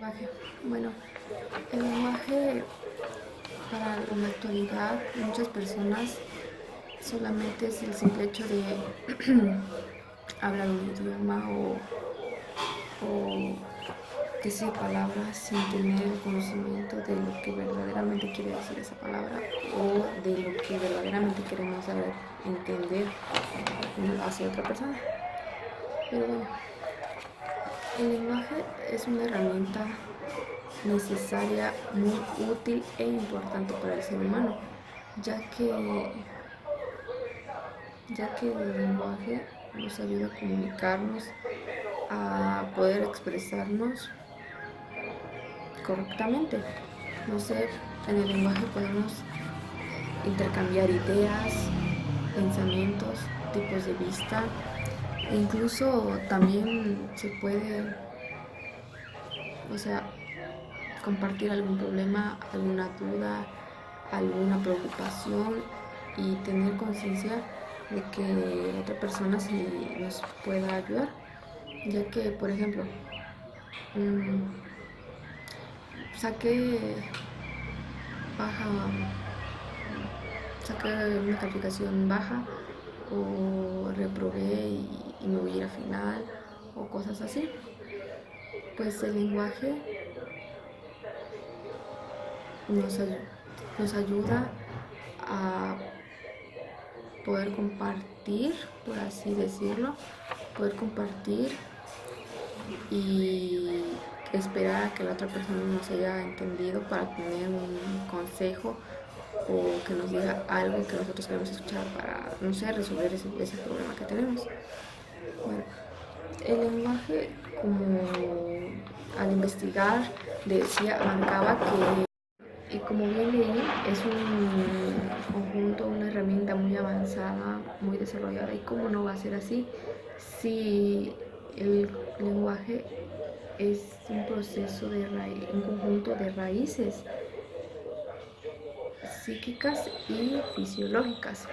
lenguaje. Bueno, el lenguaje para la actualidad muchas personas solamente es el simple hecho de hablar un idioma o decir palabras sin tener el conocimiento de lo que verdaderamente quiere decir esa palabra o de lo que verdaderamente queremos saber, entender hacia otra persona. Pero bueno, el lenguaje es una herramienta necesaria, muy útil e importante para el ser humano, ya que, ya que el lenguaje nos ayuda a comunicarnos, a poder expresarnos correctamente. No sé, en el lenguaje podemos intercambiar ideas, pensamientos, tipos de vista, e incluso también se puede, o sea, compartir algún problema, alguna duda, alguna preocupación y tener conciencia de que otra persona sí nos pueda ayudar, ya que, por ejemplo, saqué baja, saqué una calificación baja o reprobé y me voy a ir a final o cosas así. Pues el lenguaje nos, nos ayuda a poder compartir, por así decirlo, poder compartir y esperar a que la otra persona nos haya entendido para tener un consejo o que nos diga algo que nosotros queremos escuchar para, no sé, resolver ese problema que tenemos. Bueno, el lenguaje, como al investigar, decía, marcaba que, y como bien leí, es un conjunto, una herramienta muy avanzada, muy desarrollada. ¿Y cómo no va a ser así si el lenguaje es un proceso de un conjunto de raíces psíquicas y fisiológicas?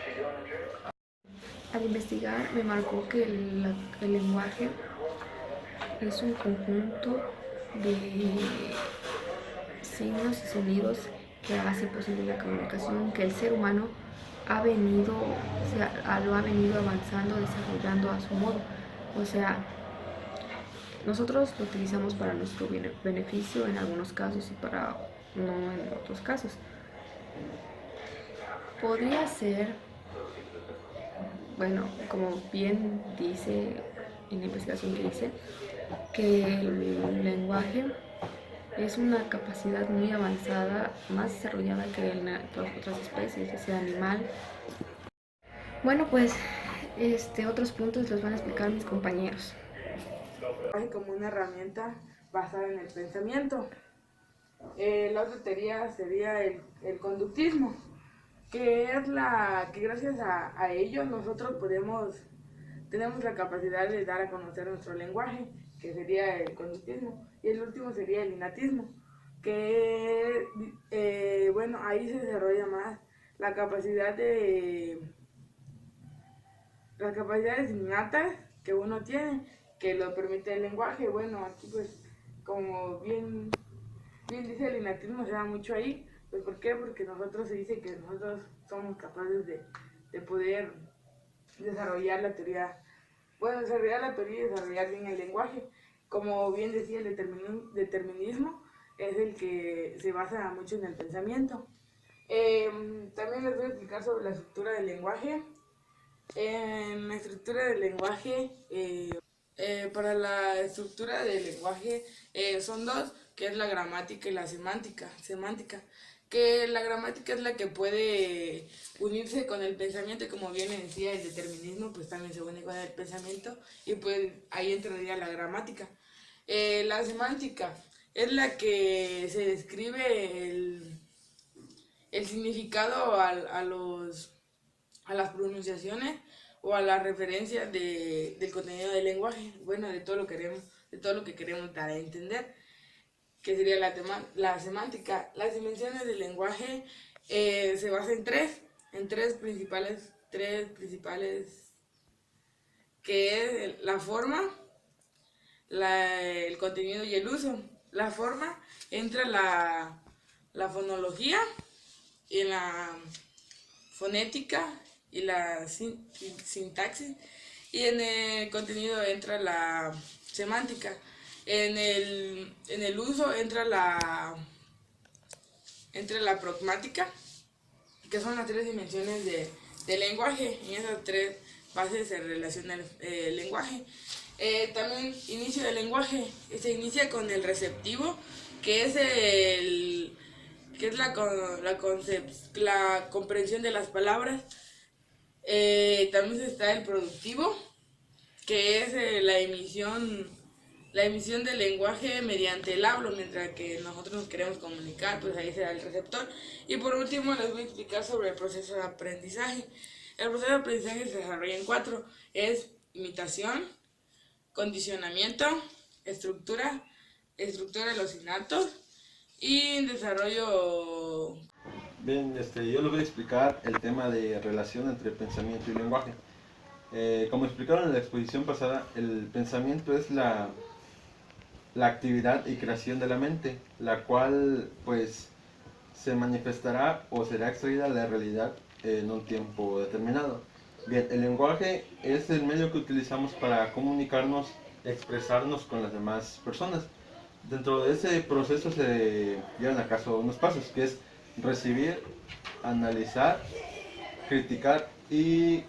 Al investigar me marcó que el lenguaje es un conjunto de signos y sonidos que hace posible la comunicación, que el ser humano ha venido, lo ha venido avanzando, desarrollando a su modo. O sea, nosotros lo utilizamos para nuestro beneficio en algunos casos y para no en otros casos. Podría ser, bueno, como bien dice en la investigación que hice, que el lenguaje es una capacidad muy avanzada, más desarrollada que en otras especies, ya sea animal. Bueno, pues otros puntos los van a explicar mis compañeros. Como una herramienta basada en el pensamiento. La otra teoría sería el conductismo, que es la que gracias a ello nosotros tenemos la capacidad de dar a conocer nuestro lenguaje, que sería el conductismo. Y el último sería el innatismo, que bueno, ahí se desarrolla más la capacidad de las capacidades innatas que uno tiene, que lo permite el lenguaje. Bueno, aquí pues como bien dice, el innatismo se da mucho ahí. Pues ¿por qué? Porque nosotros se dice que nosotros somos capaces de poder desarrollar la teoría, bueno, desarrollar la teoría y desarrollar bien el lenguaje. Como bien decía, el determinismo es el que se basa mucho en el pensamiento. También les voy a explicar sobre la estructura del lenguaje. En la estructura del lenguaje, para la estructura del lenguaje son dos, que es la gramática y la semántica, que la gramática es la que puede unirse con el pensamiento y como bien decía el determinismo, pues también se une con el pensamiento y pues ahí entraría la gramática. La semántica es la que se describe el significado a las pronunciaciones o a las referencias del contenido del lenguaje, bueno, de todo lo que queremos dar a entender, que sería la semántica. Las dimensiones del lenguaje se basan tres principales, que es la forma, el contenido y el uso. la forma entra la fonología y la fonética y la sintaxis, y en el contenido entra la semántica. En el uso entra la pragmática, que son las tres dimensiones del lenguaje. En esas tres bases se relaciona el lenguaje. También inicio del lenguaje se inicia con el receptivo, que es la comprensión de las palabras. También está el productivo, que es la emisión del lenguaje mediante el hablo, mientras que nosotros nos queremos comunicar, pues ahí será el receptor. Y por último les voy a explicar sobre el proceso de aprendizaje. El proceso de aprendizaje se desarrolla en 4, es imitación, condicionamiento, estructura de los sinaptos y desarrollo. Bien, yo les voy a explicar el tema de relación entre pensamiento y lenguaje. Como explicaron en la exposición pasada, el pensamiento es la actividad y creación de la mente, la cual pues se manifestará o será extraída de la realidad en un tiempo determinado. Bien, el lenguaje es el medio que utilizamos para comunicarnos, expresarnos con las demás personas. Dentro de ese proceso se llevan a cabo unos pasos, que es recibir, analizar, criticar y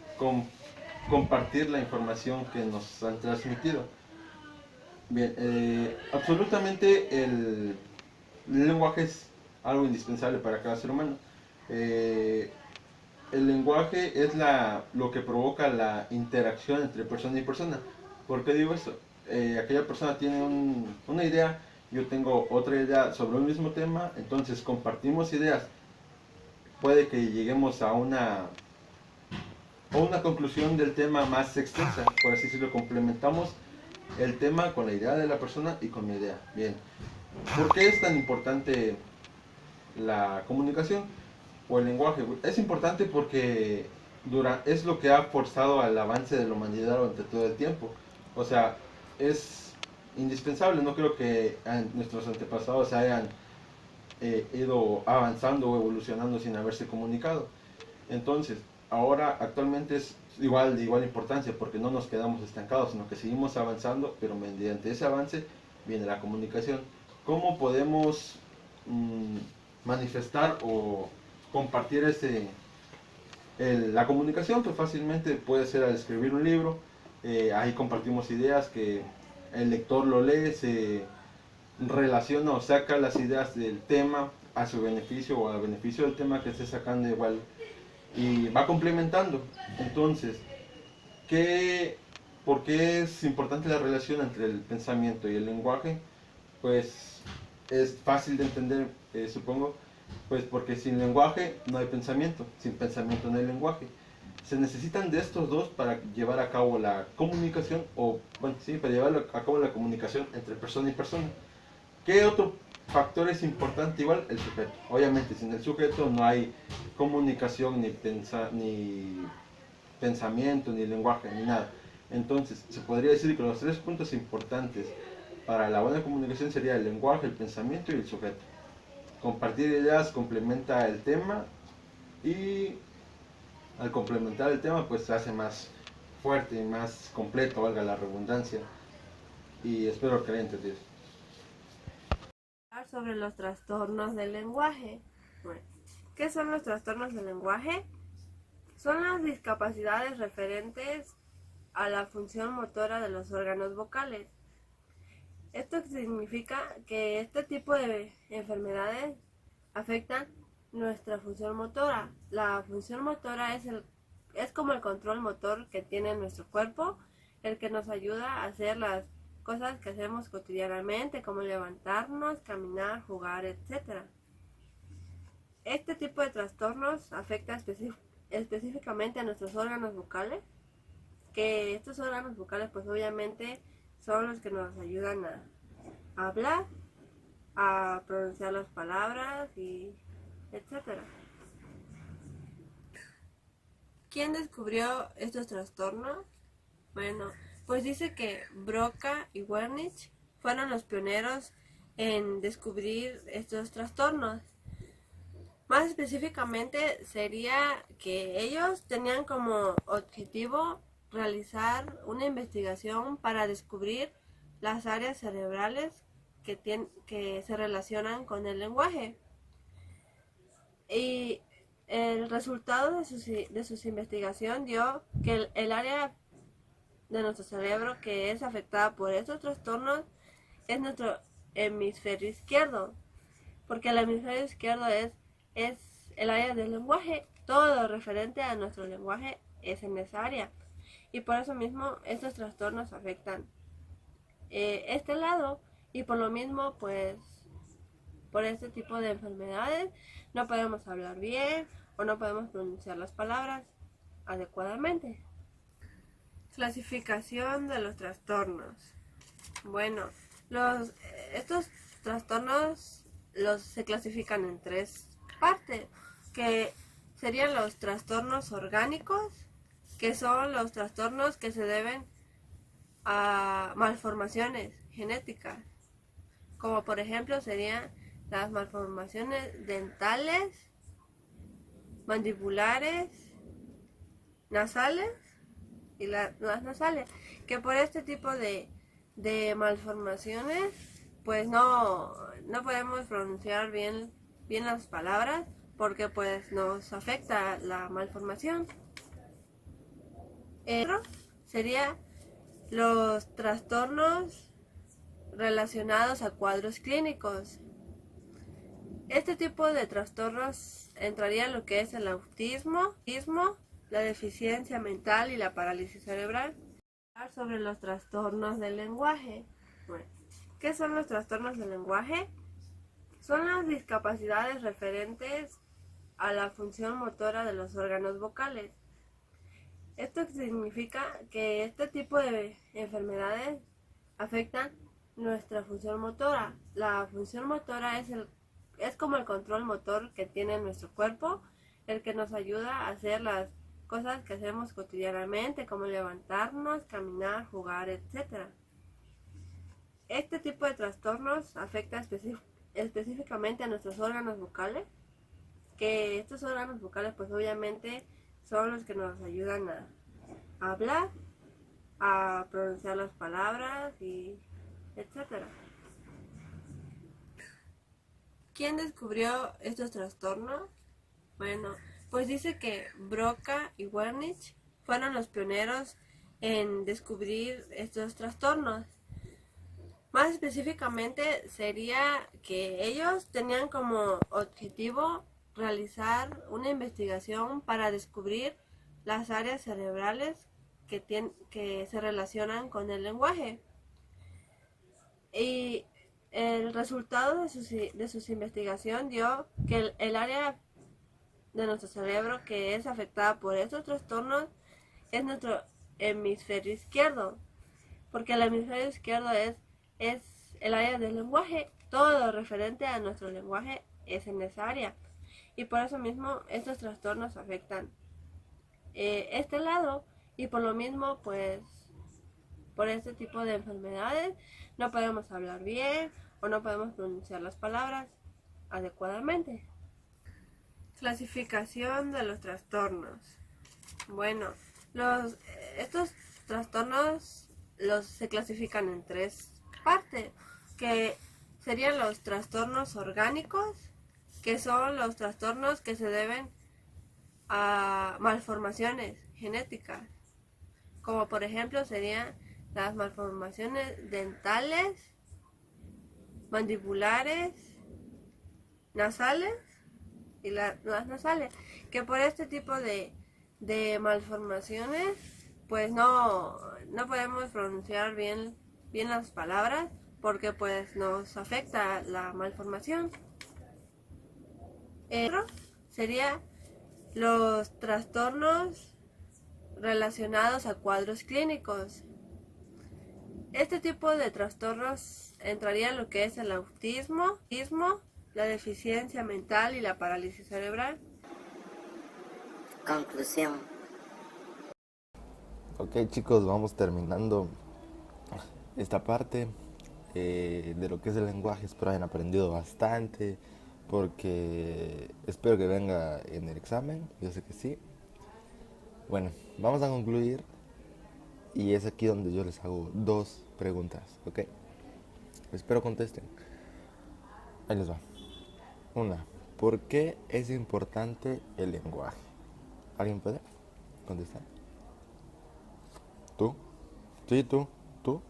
compartir la información que nos han transmitido. Bien, absolutamente el lenguaje es algo indispensable para cada ser humano. El lenguaje es lo que provoca la interacción entre persona y persona. ¿Por qué digo eso? Aquella persona tiene una idea, yo tengo otra idea sobre un mismo tema, entonces compartimos ideas. Puede que lleguemos a una conclusión del tema más extensa, por así decirlo, complementamos el tema con la idea de la persona y con mi idea. Bien, ¿por qué es tan importante la comunicación o el lenguaje? Es importante porque es lo que ha forzado al avance de la humanidad durante todo el tiempo. O sea, es indispensable. No creo que nuestros antepasados hayan ido avanzando o evolucionando sin haberse comunicado. Entonces, ahora actualmente es de igual importancia, porque no nos quedamos estancados, sino que seguimos avanzando, pero mediante ese avance viene la comunicación. ¿Cómo podemos manifestar o compartir la comunicación? Pues fácilmente puede ser al escribir un libro, ahí compartimos ideas que el lector lo lee, se relaciona o saca las ideas del tema a su beneficio o a beneficio del tema que esté sacando igual, y va complementando. Entonces, ¿por qué es importante la relación entre el pensamiento y el lenguaje? Pues es fácil de entender, supongo, pues porque sin lenguaje no hay pensamiento, sin pensamiento no hay lenguaje. Se necesitan de estos dos para llevar a cabo la comunicación, o bueno, sí, para llevar a cabo la comunicación entre persona y persona. ¿Qué otro factor es importante? Igual el sujeto. Obviamente, sin el sujeto no hay comunicación, ni pensamiento, ni lenguaje, ni nada. Entonces, se podría decir que los tres puntos importantes para la buena comunicación sería el lenguaje, el pensamiento y el sujeto. Compartir ideas complementa el tema, y al complementar el tema pues se hace más fuerte y más completo, valga la redundancia, y espero que lo hayan entendido. Sobre los trastornos del lenguaje. Bueno, ¿qué son los trastornos del lenguaje? Son las discapacidades referentes a la función motora de los órganos vocales. Esto significa que este tipo de enfermedades afectan nuestra función motora. La función motora es como el control motor que tiene nuestro cuerpo, el que nos ayuda a hacer las cosas que hacemos cotidianamente, como levantarnos, caminar, jugar, etc. Este tipo de trastornos afecta específicamente a nuestros órganos vocales, que estos órganos vocales pues obviamente son los que nos ayudan a hablar, a pronunciar las palabras y etc. ¿Quién descubrió estos trastornos? Bueno, pues dice que Broca y Wernicke fueron los pioneros en descubrir estos trastornos. Más específicamente sería que ellos tenían como objetivo realizar una investigación para descubrir las áreas cerebrales que se relacionan con el lenguaje. Y el resultado de sus investigación dio que el área de nuestro cerebro que es afectada por estos trastornos es nuestro hemisferio izquierdo, porque el hemisferio izquierdo es el área del lenguaje. Todo lo referente a nuestro lenguaje es en esa área, y por eso mismo estos trastornos afectan este lado, y por lo mismo pues por este tipo de enfermedades no podemos hablar bien o no podemos pronunciar las palabras adecuadamente. Clasificación de los trastornos. Bueno, estos trastornos se clasifican en tres partes, que serían los trastornos orgánicos, que son los trastornos que se deben a malformaciones genéticas, como por ejemplo serían las malformaciones dentales, mandibulares, nasales y las nasales, que por este tipo de malformaciones pues no podemos pronunciar bien las palabras, porque pues nos afecta la malformación. Otro sería los trastornos relacionados a cuadros clínicos. Este tipo de trastornos entraría en lo que es el autismo, la deficiencia mental y la parálisis cerebral. Sobre los trastornos del lenguaje. Bueno, ¿qué son los trastornos del lenguaje? Son las discapacidades referentes a la función motora de los órganos vocales. Esto significa que este tipo de enfermedades afectan nuestra función motora. La función motora es como el control motor que tiene nuestro cuerpo, el que nos ayuda a hacer las cosas que hacemos cotidianamente, como levantarnos, caminar, jugar, etc. Este tipo de trastornos afecta específicamente a nuestros órganos vocales, que estos órganos vocales pues obviamente son los que nos ayudan a hablar, a pronunciar las palabras y etc. ¿Quién descubrió estos trastornos? Bueno, pues dice que Broca y Wernicke fueron los pioneros en descubrir estos trastornos. Más específicamente sería que ellos tenían como objetivo realizar una investigación para descubrir las áreas cerebrales que se relacionan con el lenguaje. Y el resultado de sus investigación dio que el área de nuestro cerebro que es afectada por estos trastornos es nuestro hemisferio izquierdo, porque el hemisferio izquierdo es el área del lenguaje. Todo lo referente a nuestro lenguaje es en esa área, y por eso mismo estos trastornos afectan este lado, y por lo mismo pues por este tipo de enfermedades no podemos hablar bien o no podemos pronunciar las palabras adecuadamente. Clasificación de los trastornos. Bueno, estos trastornos se clasifican en tres partes, que serían los trastornos orgánicos, que son los trastornos que se deben a malformaciones genéticas, como por ejemplo serían las malformaciones dentales, mandibulares, nasales y las nasales, que por este tipo de malformaciones pues no podemos pronunciar bien las palabras, porque pues nos afecta la malformación. Otro sería los trastornos relacionados a cuadros clínicos. Este tipo de trastornos entraría en lo que es el autismo, la deficiencia mental y la parálisis cerebral. Conclusión. Ok chicos, vamos terminando esta parte. de lo que es el lenguaje. Espero hayan aprendido bastante, porque espero que venga en el examen, yo sé que sí. Bueno, vamos a concluir y es aquí donde yo les hago 2 preguntas, ¿ok? Espero contesten. Ahí les va. Una, ¿por qué es importante el lenguaje? ¿Alguien puede contestar? ¿Tú? Sí, tú. ¿Tú?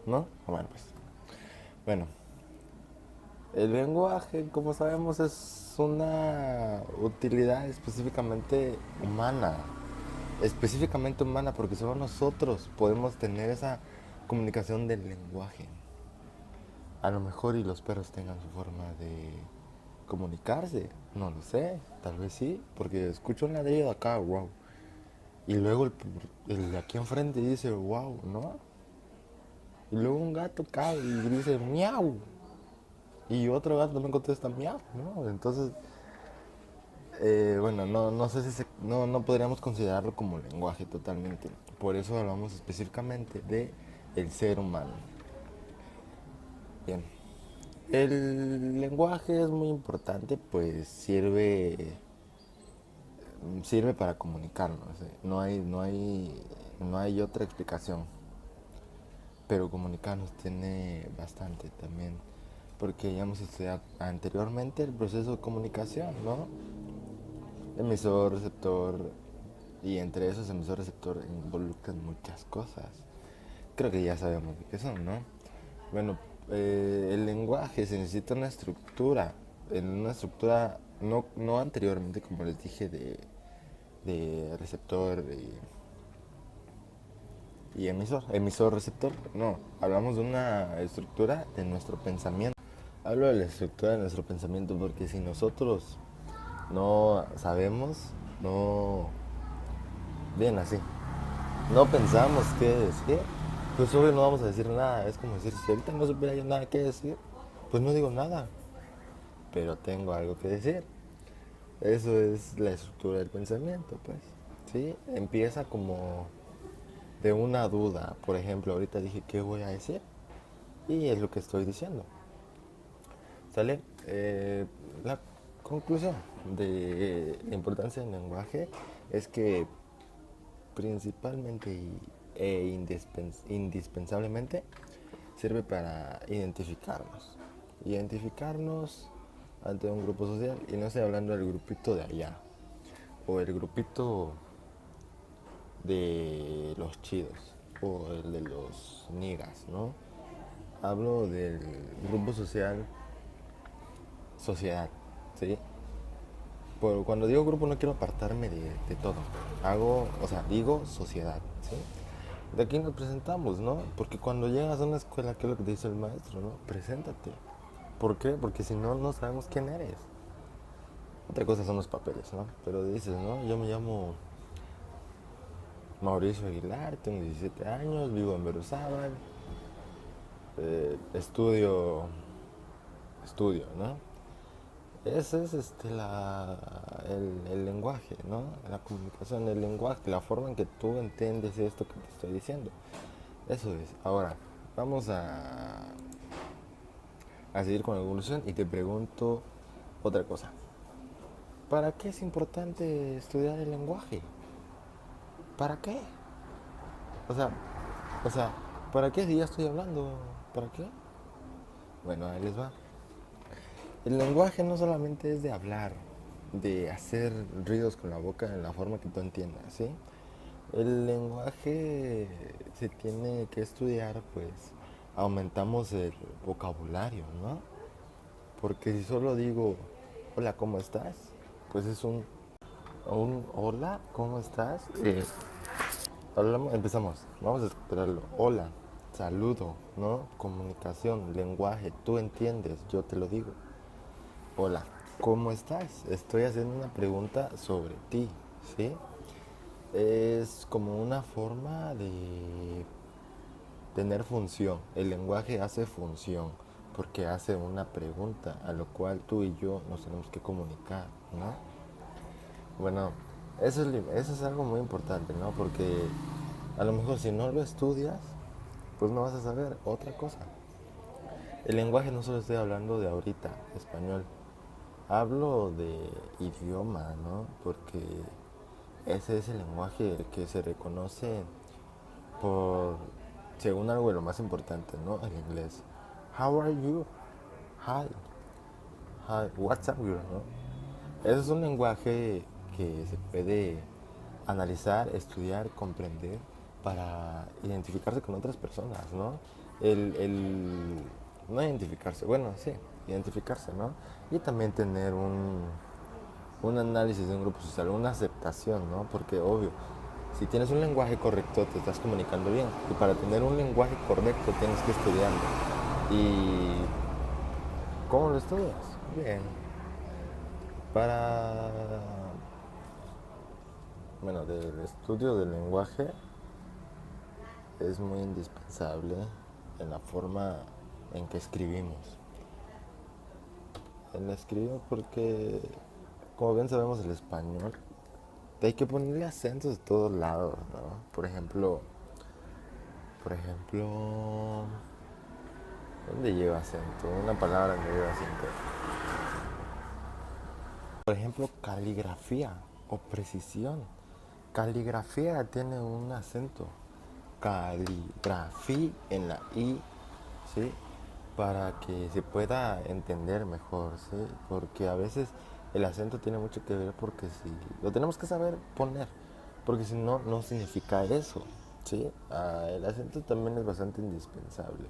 ¿No? Bueno, pues. Bueno, el lenguaje, como sabemos, es una utilidad específicamente humana, porque solo nosotros podemos tener esa comunicación del lenguaje. A lo mejor y los perros tengan su forma de comunicarse, no lo sé, tal vez sí, porque escucho un ladrido de acá, wow. Y luego el de aquí enfrente dice, wow, ¿no? Y luego un gato cae y dice, miau. Y otro gato también contesta, miau, ¿no? Entonces, bueno, no sé si no podríamos considerarlo como lenguaje totalmente. Por eso hablamos específicamente de el ser humano. Bien. El lenguaje es muy importante, pues sirve para comunicarnos. No hay otra explicación. Pero comunicarnos tiene bastante también, porque ya hemos estudiado anteriormente el proceso de comunicación, ¿no? Emisor, receptor, y entre esos emisor, receptor involucran muchas cosas. Creo que ya sabemos de qué son, ¿no? Bueno, el lenguaje se necesita una estructura, en una estructura no anteriormente, como les dije, de receptor y emisor, receptor. No, hablamos de una estructura de nuestro pensamiento. Hablo de la estructura de nuestro pensamiento porque si nosotros no sabemos, no, bien así, no pensamos qué decir, pues obvio no vamos a decir nada. Es como decir, si ahorita no supiera yo nada que decir, pues no digo nada, pero tengo algo que decir. Eso es la estructura del pensamiento, pues, ¿sí? Empieza como de una duda. Por ejemplo, ahorita dije, ¿qué voy a decir? Y es lo que estoy diciendo. ¿Sale? La conclusión de la importancia del lenguaje es que principalmente indispensablemente sirve para identificarnos ante un grupo social, y no estoy hablando del grupito de allá o el grupito de los chidos o el de los niggas, ¿no? Hablo del grupo social, sociedad, ¿sí? Cuando digo grupo no quiero apartarme de todo. Digo sociedad, ¿sí? De aquí nos presentamos, ¿no? Porque cuando llegas a una escuela, ¿qué es lo que te dice el maestro, no? Preséntate. ¿Por qué? Porque si no, no sabemos quién eres. Otra cosa son los papeles, ¿no? Pero dices, ¿no? Yo me llamo Mauricio Aguilar, tengo 17 años, vivo en Berriozábal, estudio, ¿no? Ese es el lenguaje, ¿no? La comunicación, el lenguaje, la forma en que tú entiendes esto que te estoy diciendo. Eso es. Ahora, vamos a seguir con la evolución y te pregunto otra cosa. ¿Para qué es importante estudiar el lenguaje? ¿Para qué? O sea, ¿para qué si ya estoy hablando? ¿Para qué? Bueno, ahí les va. El lenguaje no solamente es de hablar, de hacer ruidos con la boca en la forma que tú entiendas, ¿sí? El lenguaje se tiene que estudiar, pues aumentamos el vocabulario, ¿no? Porque si solo digo, hola, ¿cómo estás? Pues es un hola, ¿cómo estás? Empezamos, vamos a esperarlo. Hola, saludo, ¿no? Comunicación, lenguaje, tú entiendes, yo te lo digo. Hola, ¿cómo estás? Estoy haciendo una pregunta sobre ti, ¿sí? Es como una forma de tener función. El lenguaje hace función porque hace una pregunta a lo cual tú y yo nos tenemos que comunicar, ¿no? Bueno, eso es algo muy importante, ¿no? Porque a lo mejor si no lo estudias, pues no vas a saber otra cosa. El lenguaje no solo estoy hablando de ahorita, español. Hablo de idioma, ¿no? Porque ese es el lenguaje que se reconoce por, según algo de lo más importante, ¿no? El inglés. How are you? Hi. Hi. What's up, girl? ¿No? Ese es un lenguaje que se puede analizar, estudiar, comprender para identificarse con otras personas, ¿no? No identificarse, bueno, sí, identificarse, ¿no? Y también tener un análisis de un grupo social, una aceptación, ¿no? Porque obvio, si tienes un lenguaje correcto te estás comunicando bien y para tener un lenguaje correcto tienes que estudiarlo. ¿Y cómo lo estudias? Bien. Para, bueno, del estudio del lenguaje es muy indispensable en la forma en que escribimos. En la escribo porque, como bien sabemos el español, hay que ponerle acentos de todos lados, ¿no? Por ejemplo, ¿dónde lleva acento? Una palabra que lleva acento. Por ejemplo, caligrafía o precisión. Caligrafía tiene un acento. Caligrafía en la I, ¿sí? Para que se pueda entender mejor, ¿sí? Porque a veces el acento tiene mucho que ver porque si lo tenemos que saber poner, porque si no, no significa eso, ¿sí? El acento también es bastante indispensable.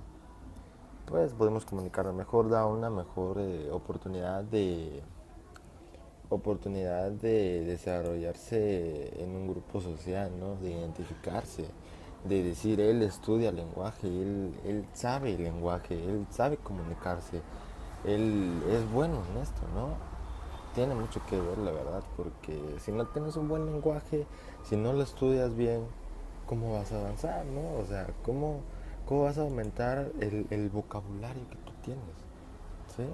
Pues podemos comunicarlo mejor, da una mejor oportunidad de desarrollarse en un grupo social, ¿no? De identificarse, de decir, él estudia lenguaje, él sabe el lenguaje, él sabe comunicarse, él es bueno en esto, ¿no? Tiene mucho que ver, la verdad, porque si no tienes un buen lenguaje, si no lo estudias bien, ¿cómo vas a avanzar, no? O sea, ¿cómo vas a aumentar el vocabulario que tú tienes? ¿Sí?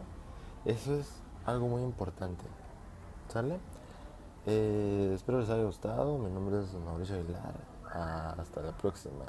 Eso es algo muy importante. ¿Sale? Espero les haya gustado. Mi nombre es Mauricio Aguilar. Hasta la próxima.